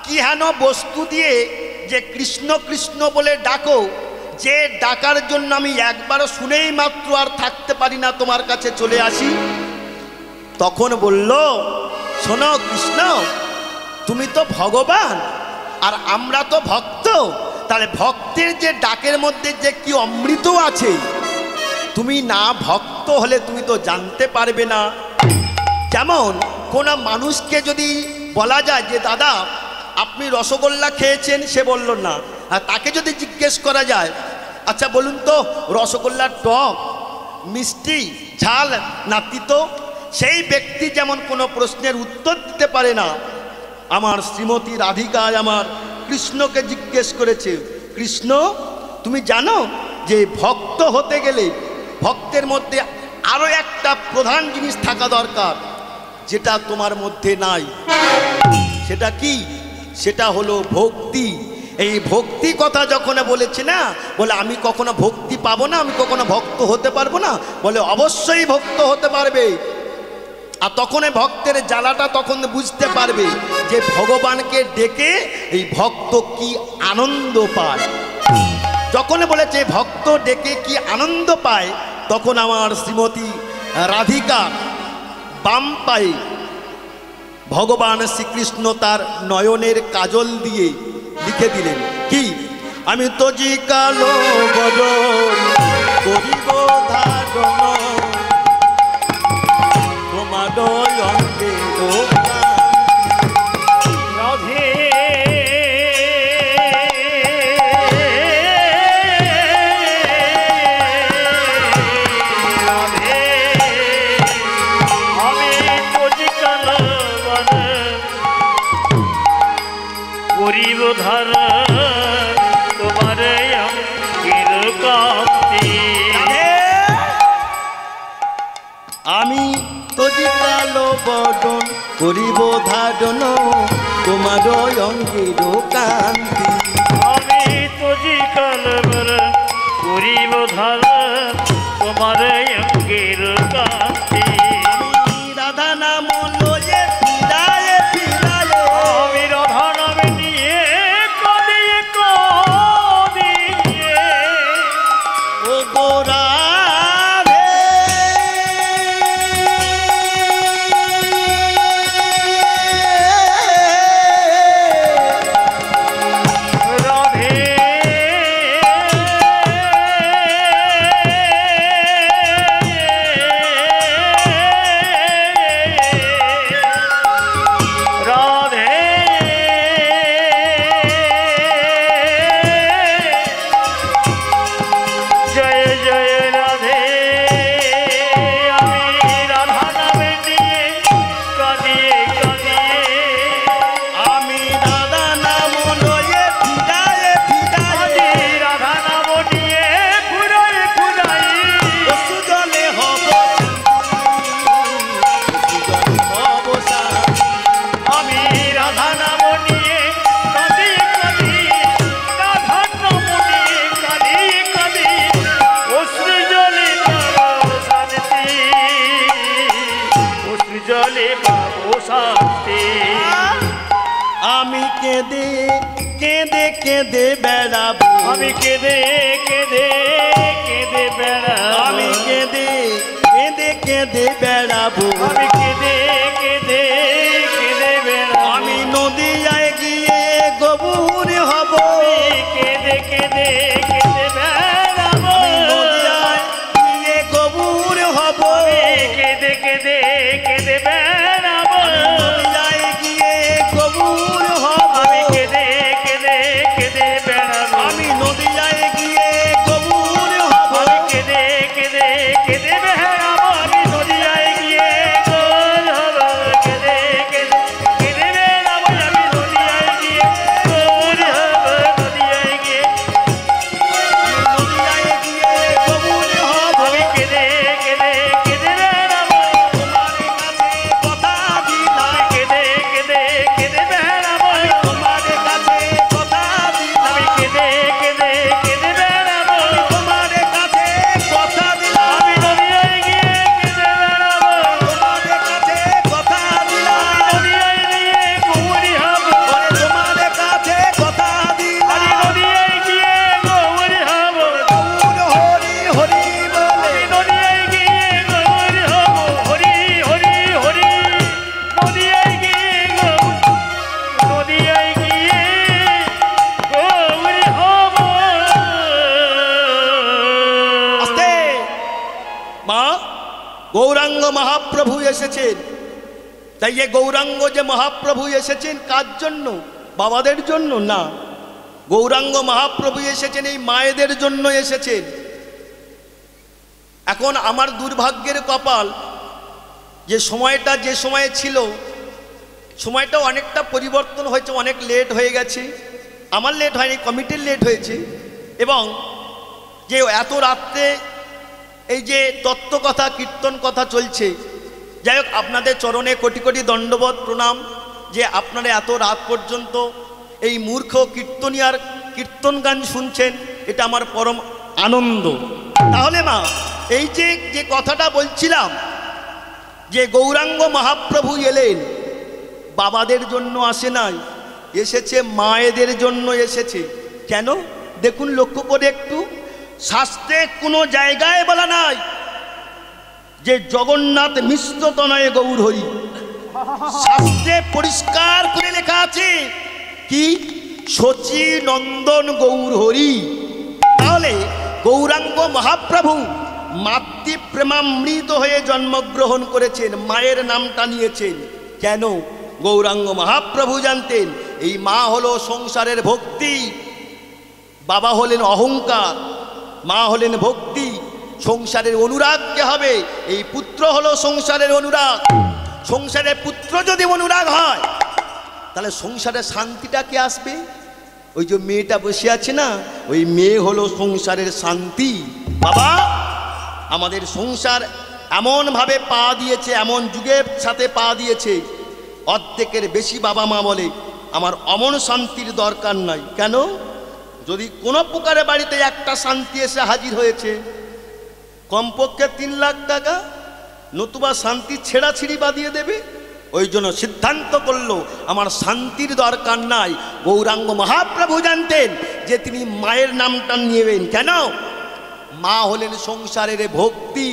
S1: কি হেন বস্তু দিয়ে যে কৃষ্ণ কৃষ্ণ বলে ডাকো, যে ডাকার জন্য আমি একবারও শুনেই মাত্র আর থাকতে পারি না, তোমার কাছে চলে আসি। তখন বলল, শোনো কৃষ্ণ, তুমি তো ভগবান আর আমরা তো ভক্ত, তাহলে ভক্তের যে ডাকের মধ্যে যে কি অমৃত আছে, তুমি না ভক্ত হলে তুমি তো জানতে পারবে না। যেমন কোনো মানুষকে যদি বলা যায় যে দাদা আপনি রসগোল্লা খেয়েছেন, সে বলল না, আর তাকে যদি জিজ্ঞেস করা যায় আচ্ছা বলুন তো রসগোল্লার টক মিষ্টি ঝাল না তিতো, সেই ব্যক্তি যেমন কোনো প্রশ্নের উত্তর দিতে পারে না, আমার শ্রীমতী রাধিকায় আমার কৃষ্ণকে জিজ্ঞেস করেছে, কৃষ্ণ তুমি জানো যে ভক্ত হতে গেলে ভক্তের মধ্যে আরো একটা প্রধান জিনিস থাকা দরকার, যেটা তোমার মধ্যে নাই। সেটা কি? সেটা হলো ভক্তি। এই ভক্তি কথা যখন বলেছে না, বলে আমি কখনো ভক্তি পাবো না, আমি কখনো ভক্ত হতে পারবো না, বলে অবশ্যই ভক্ত হতে পারবে। আর তখন ভক্তের জ্বালাটা তখন বুঝতে পারবে যে ভগবানকে ডেকে এই ভক্ত কি আনন্দ পায়। যখন বলেছে ভক্ত ডেকে কি আনন্দ পায়, তখন আমার শ্রীমতী রাধিকা বাম পায়ে ভগবান শ্রীকৃষ্ণ তার নয়নের কাজল দিয়ে লিখে দিলেন কি, আমি তো জি কালো বদন করিব ধারণ তোমার অঙ্গে
S2: রাধে করিব ধারণ তোমার অঙ্গের কান্তি।
S1: আমি তোজি কালো বদন করিব ধারণ তোমার অঙ্গের কান্তি।
S2: আমি তোজি কালো বদন করিব ধারণ তোমার অঙ্গের কান্তি।
S1: আমি রাধা নাম লয়ে ফিরায়ে ফিরায়ে,
S2: আমি রাধা নাম নিয়ে কাঁদিয়ে কাঁদিয়ে
S1: ও গোরা আমি কেঁদে কেঁদে কেঁদে বেড়াবো,
S2: আমি কেঁদে কেঁদে কেঁদে বেড়াবো,
S1: আমি কেঁদে কেঁদে কেঁদে বেড়াবো,
S2: আমি কেঁদে কেঁদে কেঁদে বেড়াবো,
S1: আমি নদীয়ায় গিয়ে গভীর হব,
S2: কেঁদে কেঁদে কেঁদে বেড়াবো,
S1: নদীয়ায় গিয়ে গভীর হব,
S2: কেঁদে কেঁদে কেঁদে বেড়াবো,
S1: নদীয়ায় গিয়ে গভীর হব,
S2: আমি কেঁদে কেঁদে কেঁদে বেড়াবো,
S1: আমি নদীয়ায় গিয়ে গভীর হব,
S2: আমি কেঁদে কেঁদে কেঁদে বেড়াবো, আমি নদীয়ায় গিয়ে গোল হব।
S1: গৌরাঙ্গ মহাপ্রভু এসেছেন। তাই এই গৌরাঙ্গ যে মহাপ্রভু এসেছেন কার জন্য? বাবাদের জন্য না, গৌরাঙ্গ মহাপ্রভু এসেছেন এই মায়েদের জন্য এসেছেন। এখন আমার দুর্ভাগ্যের কপাল যে সময়টা যে সময়ে ছিল, সময়টা অনেকটা পরিবর্তন হয়েছে, অনেক লেট হয়ে গেছে। আমার লেট হয়নি, কমিটির লেট হয়েছে। এবং যে এত রাত্রে এই যে তত্ত্ব কথা কীর্তন কথা চলছে, যাই হোক আপনাদের চরণে কোটি কোটি দণ্ডবত প্রণাম যে আপনারা এত রাত পর্যন্ত এই মূর্খ কীর্তনিয়ার কীর্তন গান শুনছেন, এটা আমার পরম আনন্দ। তাহলে মা, এই যে কথাটা বলছিলাম যে গৌরাঙ্গ মহাপ্রভু এলেন বাবাদের জন্য আসে নাই, এসেছে মায়েদের জন্য এসেছে। কেন? দেখুন, লক্ষ্য করে একটু, শাস্ত্রে কোনো জায়গায় বলা নাই যে জগন্নাথ মিশ্র তনয়ে গৌর হরি। শাস্ত্রে পরিষ্কার করে লেখা আছে কি? শচী নন্দন গৌর হরি। তাহলে গৌরাঙ্গ মহাপ্রভু মাতৃপ্রেমামৃত হয়ে জন্মগ্রহণ করেছেন, মায়ের নামটা নিয়েছেন। কেন? গৌরাঙ্গ মহাপ্রভু জানতেন এই মা হলো সংসারের ভক্তি, বাবা হলেন অহংকার, মা হলেন ভক্তি। সংসারের অনুরাগ কে হবে? এই পুত্র হলো সংসারের অনুরাগ। সংসারের পুত্র যদি অনুরাগ হয় তাহলে সংসারের শান্তিটা কে আসবে? ওই যে মেয়েটা বসে আছে না, ওই মেয়ে হলো সংসারের শান্তি। বাবা, আমাদের সংসার এমনভাবে পা দিয়েছে, এমন যুগের সাথে পা দিয়েছে, অর্ধেকের বেশি বাবা মা বলে আমার অমন শান্তির দরকার নাই। কেন? যদি কোনো প্রকারে বাড়িতে একটা শান্তি এসে হাজির হয়েছে, কমপক্ষে 3 লাখ টাকা, নতুবা শান্তি ছেঁড়াছিড়ি বাঁধিয়ে দেবে। ওই জন্য সিদ্ধান্ত করলো আমার শান্তির দরকার নাই। গৌরাঙ্গ মহাপ্রভু জানতেন যে তিনি মায়ের নামটা নেবেন। কেন? মা হলেন সংসারের ভক্তি।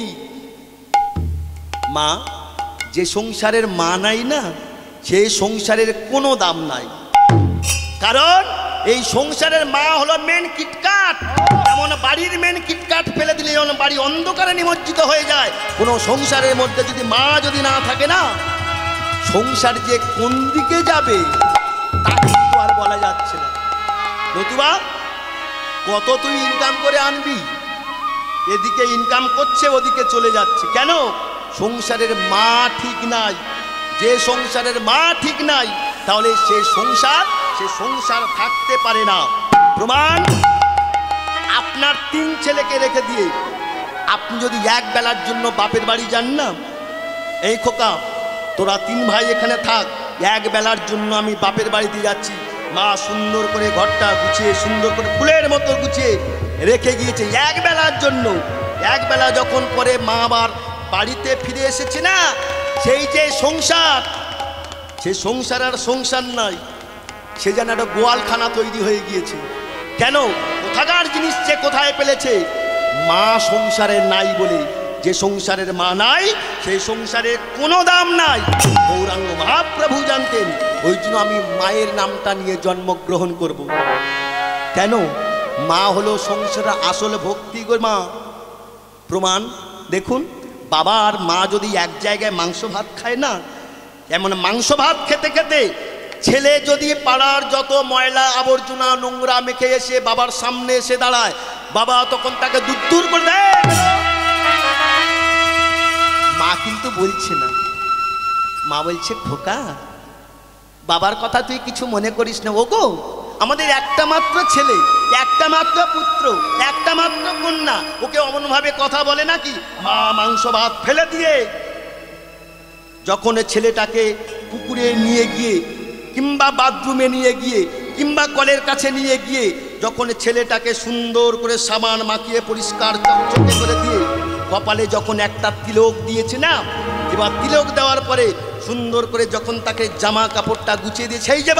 S1: মা, যে সংসারের মা নাই না, সেই সংসারের কোনো দাম নাই। কারণ এই সংসারের মা হলো মেন কিটকাট। যেমন বাড়ির মেন কিটকাট ফেলে দিলে যেমন বাড়ি অন্ধকারে নিমজ্জিত হয়ে যায়, কোনো সংসারের মধ্যে যদি মা যদি না থাকে না, সংসার যে কোন দিকে যাবে তা কিন্তু আর বলা যাচ্ছে না। নতুবা কত তুই ইনকাম করে আনবি, এদিকে ইনকাম করছে ওদিকে চলে যাচ্ছে। কেন? সংসারের মা ঠিক নাই। যে সংসারের মা ঠিক নাই তাহলে সে সংসার থাকতে পারে না। প্রমাণ, আপনার 3 ছেলেকে রেখে দিয়ে আপনি যদি এক বেলার জন্য বাপের বাড়ি যান না, এই খোকা তোরা 3 ভাই এখানে থাক, এক বেলার জন্য আমি বাপের বাড়িতে যাচ্ছি। মা সুন্দর করে ঘরটা গুছিয়ে সুন্দর করে ফুলের মতো গুছিয়ে রেখে গিয়েছে এক বেলার জন্য। এক বেলা যখন পরে মা আবার বাড়িতে ফিরে এসেছে না, সেই যে সংসার, সে সংসার আর সংসার নাই, সে যেন একটা গোয়ালখানা তৈরি হয়ে গিয়েছে। কেন? কোথাকার জিনিস সে কোথায় পেলেছে? মা সংসারে নাই বলে। যে সংসারের মা নাই সেই সংসারে কোনো দাম নাই। গৌরাঙ্গ মহাপ্রভু জানতেন, ওই জন্য আমি মায়ের নামটা নিয়ে জন্মগ্রহণ করব। কেন? মা হলো সংসারের আসল ভক্তি গো মা। প্রমাণ দেখুন, বাবা আর মা যদি এক জায়গায় মাংস ভাত খায় না, এমন মাংস ভাত খেতে খেতে ছেলে যদি পাড়ার যত ময়লা আবর্জনা নোংরা মেখে এসে বাবার সামনে এসে দাঁড়ায়, বাবা তখন তাকে দূর দূর করে দেয়। মা কিন্তু বলছে না, মা বলছে খোকা বাবার কথা তুই কিছু মনে করিস না। ওগো, আমাদের একটা মাত্র ছেলে, একটা মাত্র পুত্র, একটা মাত্র কন্যা, ওকে অমনভাবে কথা বলে নাকি? মা মাংস ভাত ফেলে দিয়ে যখন ছেলেটাকে পুকুরে নিয়ে গিয়ে কিংবা বাথরুমে নিয়ে গিয়ে কিংবা কলের কাছে নিয়ে গিয়ে যখন ছেলেটাকে সুন্দর করে সাবান মাখিয়ে পরিষ্কার চকচকে করে দিয়ে কপালে যখন একটা তিলক দিয়েছে না, এবার তিলক দেওয়ার পরে সুন্দর করে যখন তাকে জামা কাপড়টা গুছিয়ে দিয়ে, সেই যে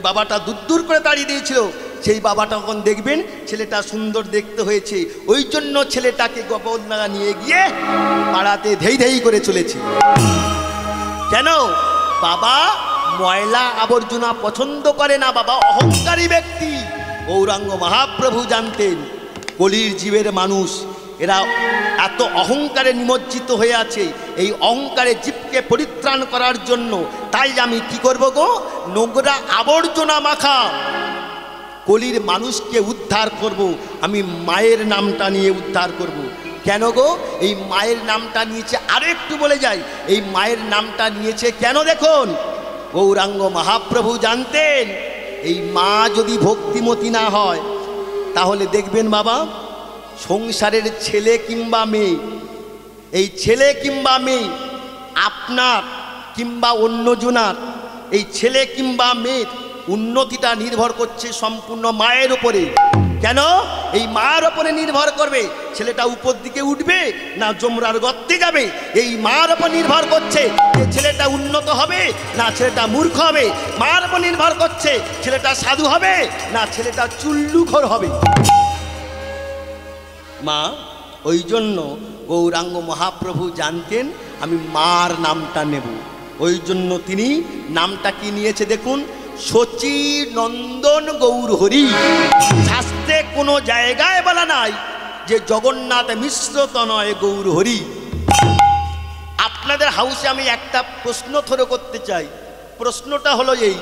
S1: বাবাটা দূর করে দাঁড়িয়ে দিয়েছিল, সেই বাবাটা তখন দেখবেন ছেলেটা সুন্দর দেখতে হয়েছে, ওই জন্য ছেলেটাকে গোপনগা নিয়ে গিয়ে পাড়াতে ধেই ধেই করে চলেছে। কেন? বাবা ময়লা আবর্জনা পছন্দ করে না, বাবা অহংকারী ব্যক্তি। গৌরাঙ্গ মহাপ্রভু জানতেন কলির জীবের মানুষ এরা এত অহংকারে নিমজ্জিত হয়ে আছে, এই অহংকারে জীবকে পরিত্রাণ করার জন্য তাই আমি কি করব গো, নোংরা আবর্জনা মাখা কলির মানুষকে উদ্ধার করব, আমি মায়ের নামটা নিয়ে উদ্ধার করব। কেন গো, এই মায়ের নামটা নিয়েছে, আরো একটু বলে যাই, এই মায়ের নামটা নিয়েছে কেন দেখুন, গৌরাঙ্গ মহাপ্রভু জানতেন এই মা যদি ভক্তিমতী না হয় তাহলে দেখবেন বাবা, সংসারের ছেলে কিংবা মেয়ে, এই ছেলে কিংবা মেয়ে আপনার কিংবা অন্যজনার, এই ছেলে কিংবা মেয়ের উন্নতিটা নির্ভর করছে সম্পূর্ণ মায়ের উপরে। কেন, এই মায়ের উপরে নির্ভর করবে ছেলেটা উপর দিকে উঠবে না জমরার গর্তে যাবে, এই মার উপর নির্ভর করছে যে ছেলেটা উন্নত হবে না ছেলেটা মূর্খ হবে, মার উপর নির্ভর করছে ছেলেটা সাধু হবে না ছেলেটা চুল্লুখোর হবে। মা, ওই জন্য গৌরাঙ্গ মহাপ্রভু জানতেন আমি মার নামটা নেব, ওই জন্য তিনি নামটা কি নিয়েছে দেখুন, শচী নন্দন গৌর হরি। শাস্ত্রে কোনো জায়গায় বলা নাই যে জগন্নাথ মিশ্র তনয় গৌর হরি। আপনাদের হাউসে আমি একটা প্রশ্ন থরে করতে চাই, প্রশ্নটা হলো এই,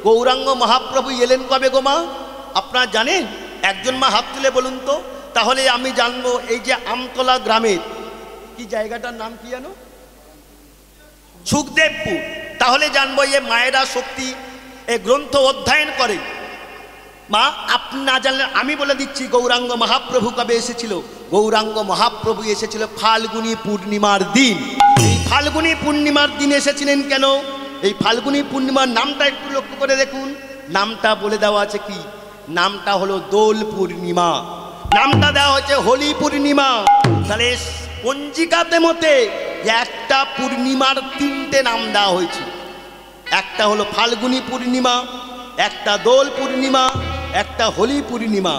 S1: গৌরাঙ্গ মহাপ্রভু এলেন কবে গো মা? আপনারা জানেন? একজন মা হাত তুলে বলুন তো, তাহলে আমি জানবো। এই যে আমতলা গ্রামের কি জায়গাটার নাম কি জানো? সুখদেবপুর। তাহলে জানবো এই মায়েরা শক্তি এই গ্রন্থ অধ্যয়ন করে। মা, আপনি না জানলে আমি বলে দিচ্ছি গৌরাঙ্গ মহাপ্রভু কবে এসেছিল। গৌরাঙ্গ মহাপ্রভু এসেছিল ফাল্গুনী পূর্ণিমার দিন। এই ফাল্গুনী পূর্ণিমার দিন এসেছিলেন কেন? এই ফাল্গুনী পূর্ণিমার নামটা একটু লক্ষ্য করে দেখুন, নামটা বলে দেওয়া আছে কি, নামটা হলো দোল পূর্ণিমা, নামটা দেওয়া হচ্ছে হোলি পূর্ণিমা। তাহলে পঞ্জিকাতে মতে একটা পূর্ণিমার তিনটে নাম দেওয়া হয়েছে, একটা হলো ফাল্গুনী পূর্ণিমা, একটা দোল পূর্ণিমা, একটা হোলি পূর্ণিমা।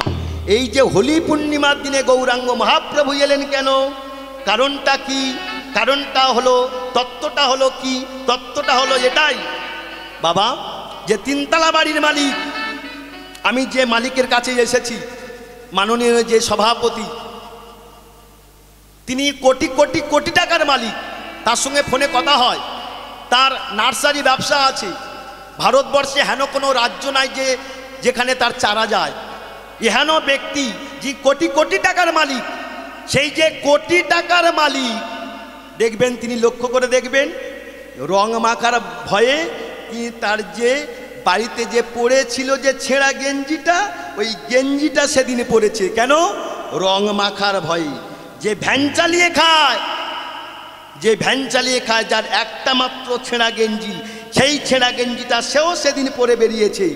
S1: এই যে হোলি পূর্ণিমার দিনে গৌরাঙ্গ মহাপ্রভু এলেন কেন? কারণটা কি? কারণটা হলো, তত্ত্বটা হলো কি? তত্ত্বটা হলো এটাই বাবা, যে তিনতলা বাড়ির মালিক, আমি যে মালিকের কাছে এসেছি, মাননীয় যে সভাপতি, তিনি কোটি কোটি কোটি টাকার মালিক, তার সঙ্গে ফোনে কথা হয়, তার নার্সারি ব্যবসা আছে। ভারতবর্ষে হেন কোনো রাজ্য নাই যে যেখানে তার চারা যায়। এহেন ব্যক্তি যে কোটি কোটি টাকার মালিক, সেই যে কোটি টাকার মালিক, দেখবেন তিনি লক্ষ্য করে দেখবেন রং মাখার ভয়ে তার যে বাড়িতে যে পড়েছিল যে ছেঁড়া গেঞ্জিটা, ওই গেঞ্জিটা সেদিন পড়েছে। কেন? রং মাখার ভয়ে। যে ভ্যান চালিয়ে খায়, যে ভ্যান চালিয়ে খায়, যার একটা মাত্র ছেঁড়া গেঞ্জি, সেই ছেঁড়া গেঞ্জিটা সেও সেদিন পরে বেরিয়েছে।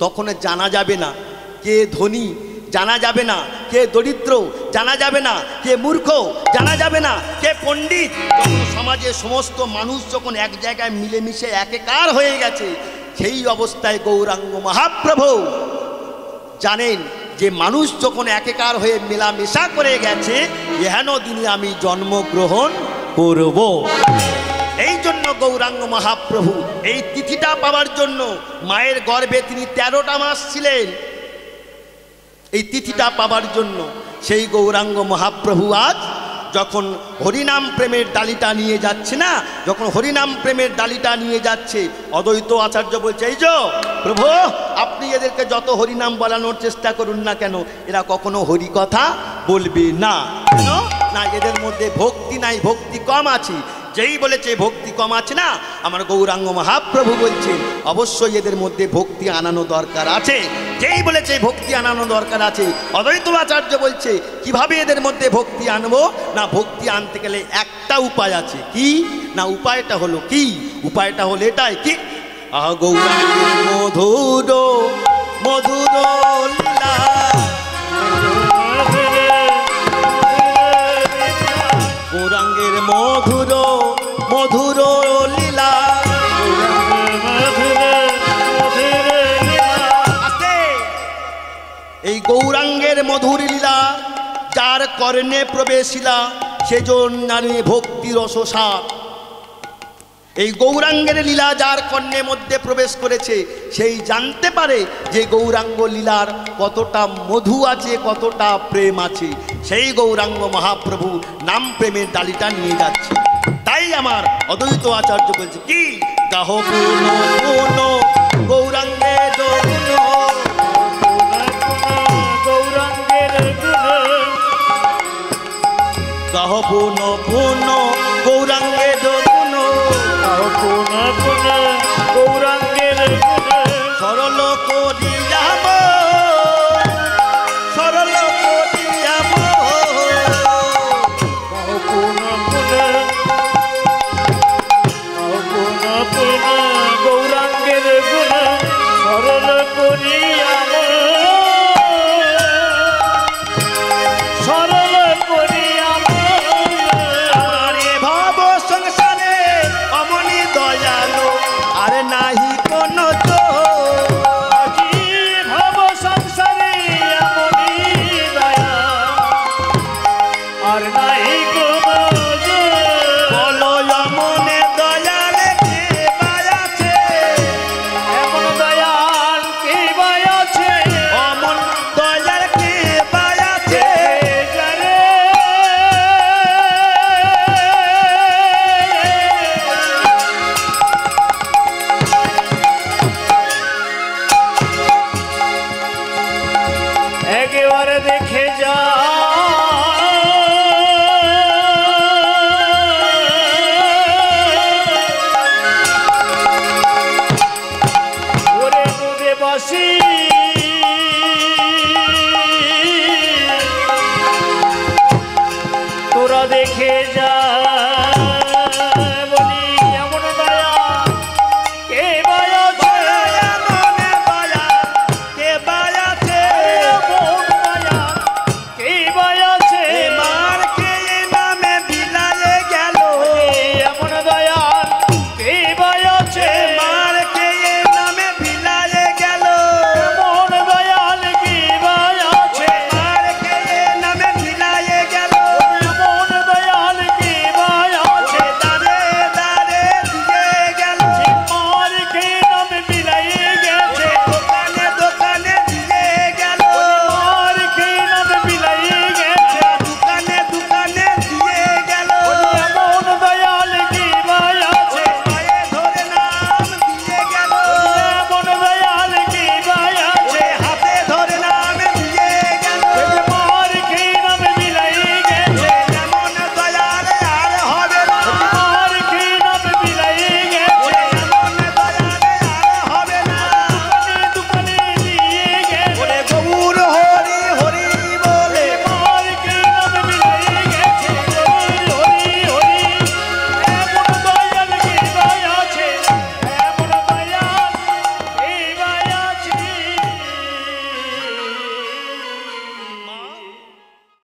S1: তখন জানা যাবে না কে ধনী, জানা যাবে না কে দরিদ্র, জানা যাবে না কে মূর্খ, জানা যাবে না কে পণ্ডিত। যখন সমাজে সমস্ত মানুষ যখন এক জায়গায় মিলেমিশে একাকার হয়ে গেছে, সেই অবস্থায় গৌরাঙ্গ মহাপ্রভু জানেন যে মানুষ যখন একাকার হয়ে মেলামেশা করে গেছে, এহেন দিনে আমি জন্মগ্রহণ করব। এই জন্য গৌরাঙ্গ মহাপ্রভু এই তিথিটা পাওয়ার জন্য মায়ের গর্ভে তিনি 13টা মাস ছিলেন। এই তিথিটা পাওয়ার জন্য সেই গৌরাঙ্গ মহাপ্রভু আজ যখন হরিনাম প্রেমের ডালিটা নিয়ে যাচ্ছে না, যখন হরিনাম প্রেমের ডালিটা নিয়ে যাচ্ছে, অদ্বৈত আচার্য বলছে, এই যে প্রভু, আপনি এদেরকে যত হরিনাম বলানোর চেষ্টা করুন না কেন, এরা কখনো হরি কথা বলবে না। কেন না? এদের মধ্যে ভক্তি নাই, ভক্তি কম আছে। যেই বলেছে ভক্তি কম আছে না, আমার গৌরাঙ্গ মহাপ্রভু বলছেন অবশ্যই এদের মধ্যে ভক্তি আনানো দরকার আছে। যেই বলেছে ভক্তি আনানো দরকার আছে, অদ্বৈত আচার্য বলছে কিভাবে এদের মধ্যে ভক্তি আনবো না, ভক্তি আনতে গেলে একটা উপায় আছে। কি না? উপায়টা হলো কি? উপায়টা হলো এটাই কি, গৌরাঙ্গের মধুর মধুর লীলা, গৌরাঙ্গের মধুর মধুর লীলা। এই গৌরাঙ্গের মধুর লীলা যার কর্ণে প্রবেশিলা, সেজন নারী ভক্তি রসসার। এই গৌরাঙ্গের লীলা যার কর্ণের মধ্যে প্রবেশ করেছে সেই জানতে পারে যে গৌরাঙ্গ লীলার কতটা মধু আছে, কতটা প্রেম আছে। সেই গৌরাঙ্গ মহাপ্রভু নাম প্রেমের ডালিটা নিয়ে যাচ্ছে। তাই আমার অদ্বৈত আচার্য বলছে কি, গাহ পুন পুন গৌরাঙ্গে গুণ,
S2: গৌরাঙ্গের গুণ,
S1: গাহ পুন পুন গৌরাঙ্গে গুণ,
S2: পুন পুন গৌরাঙ্গের গুণ,
S1: সরল করিয়াম, সরল করিয়াম,
S2: পুন পুন পুন পুন গৌরাঙ্গের গুণ, সরল করিয়াম, সরল করিয়াম।
S1: আরে ভাব সংসারে অমনি দয়ালো, আরে নাহি কোন
S2: আজি ভাব সংসারে এমনি দয়া, আর নাই কোনো
S1: বলো অমনে দয়ালে কে বায়াছে,
S2: এমন দয়াল কে বাই আছে,
S1: অমন দয়াল কে বায়াছে।
S2: যারে একেবারে দেখে যা